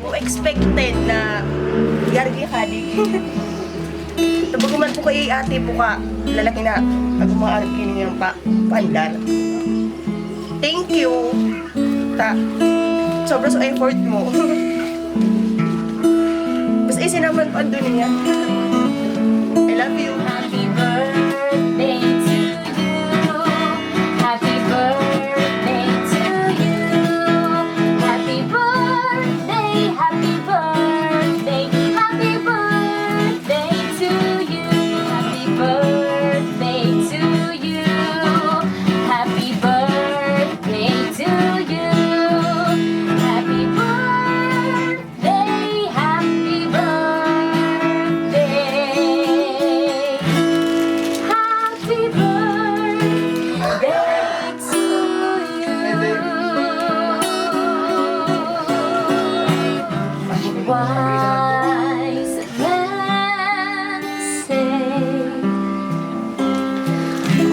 mo expected na gargi ka di. Tabaguman po kay ate po ka lalaki na agumaarkin niyang paandar. Thank you. Sobra sa effort mo. Basta isinaman pa doon niya. I love you. Happy birthday to you. Happy birthday to you. Happy birthday, happy birthday, happy birthday to you. Happy birthday to you. Happy birthday to you. Happy birthday, happy birthday. Happy birthday to you. Wise men say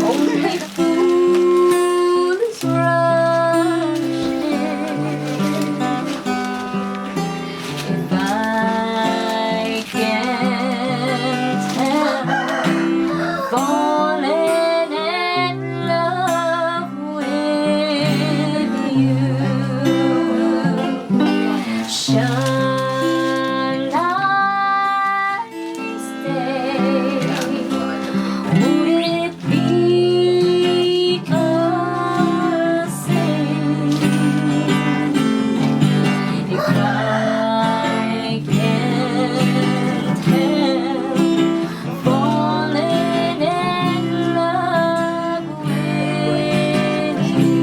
only fools rush in. If I can't help falling in love with you, shall I stay? Would it be a sin if I can't help falling in love with you?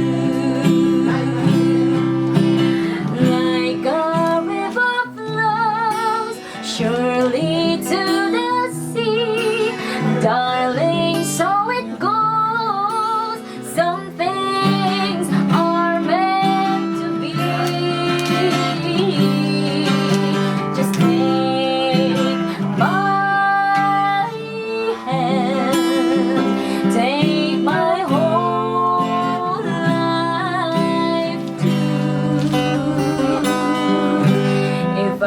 Like a river flows surely to the sea, darling, so it goes. Some things are meant to be. Just take my hand, take my whole life too. If I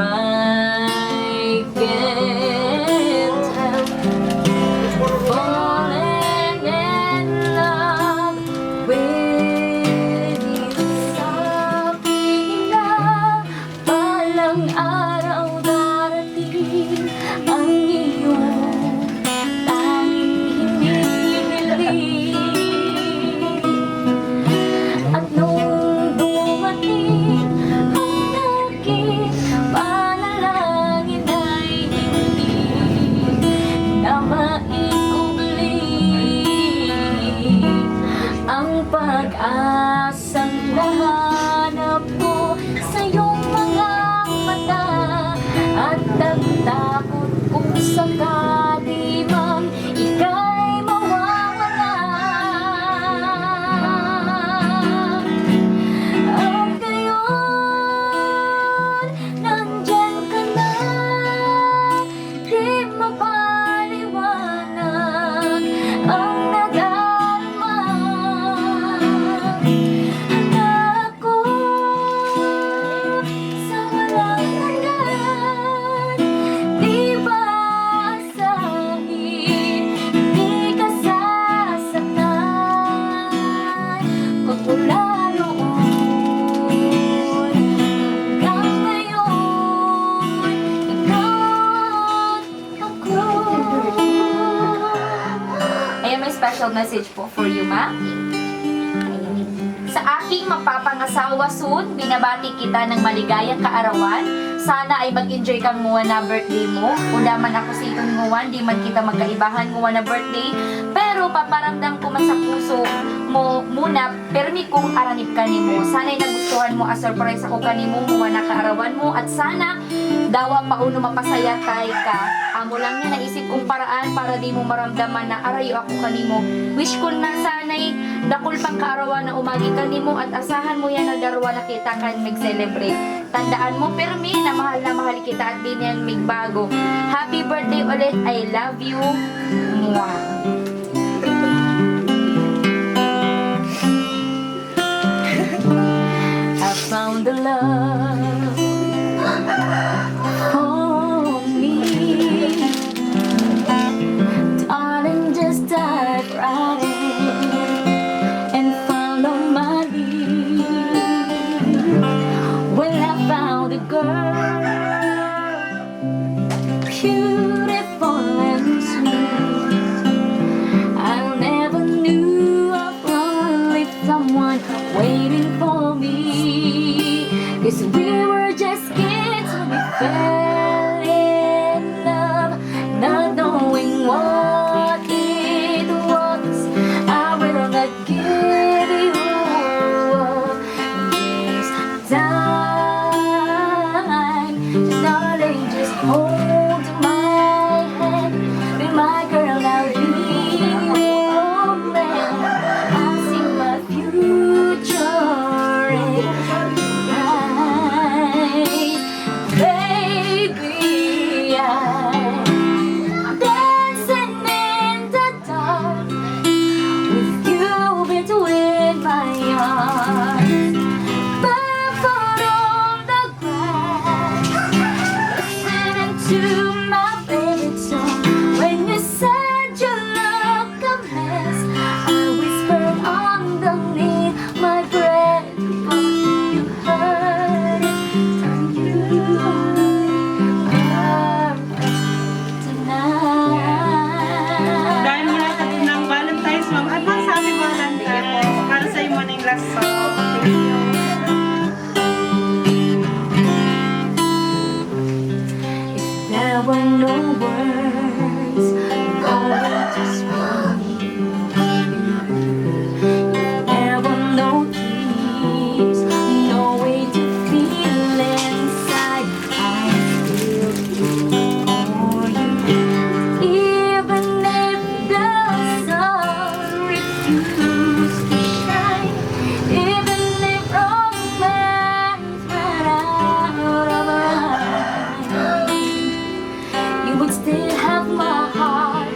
can't help falling in love with you, sabi nila balang araw darating ang iyong tanging hinihiling. At nung dumating ang naging panalangin ay hindi na maikubli ang pag-asang nahanap ko sa iyong mga mata, at nagtakot kung sakali mang ika'y mawawala. At ngayon, nandyan ka na, di mapaliwanag ang nadarama. Anak ko, sa walang hanggan, di ba asahin, di ka sasaktan. Magmula noon hanggang ngayon, ikaw at ako. Ayan, may special message po for you, ma. Sa aking mapapangasawa soon, binabati kita ng maligayang kaarawan. Sana ay mag-enjoy kang nguwan na birthday mo. Kung man ako sa itong nguwan, di man kita magkaibahan nguwan na birthday. Pero paparamdam ko man sa puso mo muna, permi kong aranip ka nimo. Sana'y nagustuhan mo a surprise ako kanimo nguwan na kaarawan mo. At sana dawa pa uno mapasaya tay ka. Amo lang niya naisip kong paraan para di mo maramdaman na arayo ako kanimo. Wish ko na sana'y dakol pang kaarawan na umagi kanimo, at asahan mo yan na darwa na kita kan mag-celebrate. Tandaan mo, permi, na mahal kita at di niyan magbago. Happy birthday ulit. I love you. Mwah. I found the love the girl, beautiful and sweet. I never knew of only someone waiting for me. 'Cause we were just kids when we fell in love, not knowing what it was. I will not give you up this time. Just darling, just hold my hand. Be my girl, I'll be your man. I see my future in your eyes. Baby, I'm dancing in the dark with you between my arms, barefoot on the grass, listening to my favorite song. When you said you look a mess, I whispered underneath my breath, but you heard it from you. Perfect tonight. Dahil mula natin ng Valentine's, ma'am. Advance happy Valentine's. Para sa iyo yung last song. Thank you. If there were no words, no one just if there were no keys, no way to feel inside, I'd still feel for you. Even if the sun refused to shine, even if romance ran out of our you would still have my heart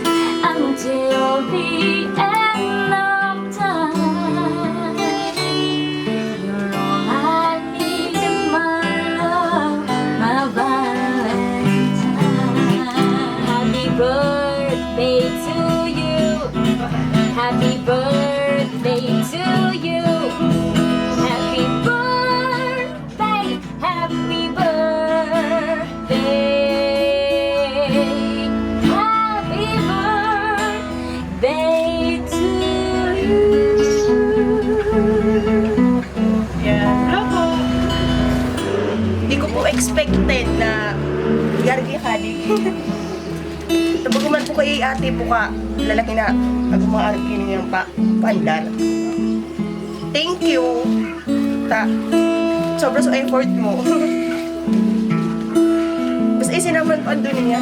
until the end of time. You're all I need in my love, my Valentine. Happy birthday to you. Happy birthday to you. Happy birthday, happy birthday. Happy birthday to you. Yan. Hello po. Hindi ko po expected na Gargi Kadi. Tabaguman po kay ate po ka, lalaki na agumang-arki niyang pandar. Thank you. Sobra sa effort mo. Basta isinaman pa doon niya.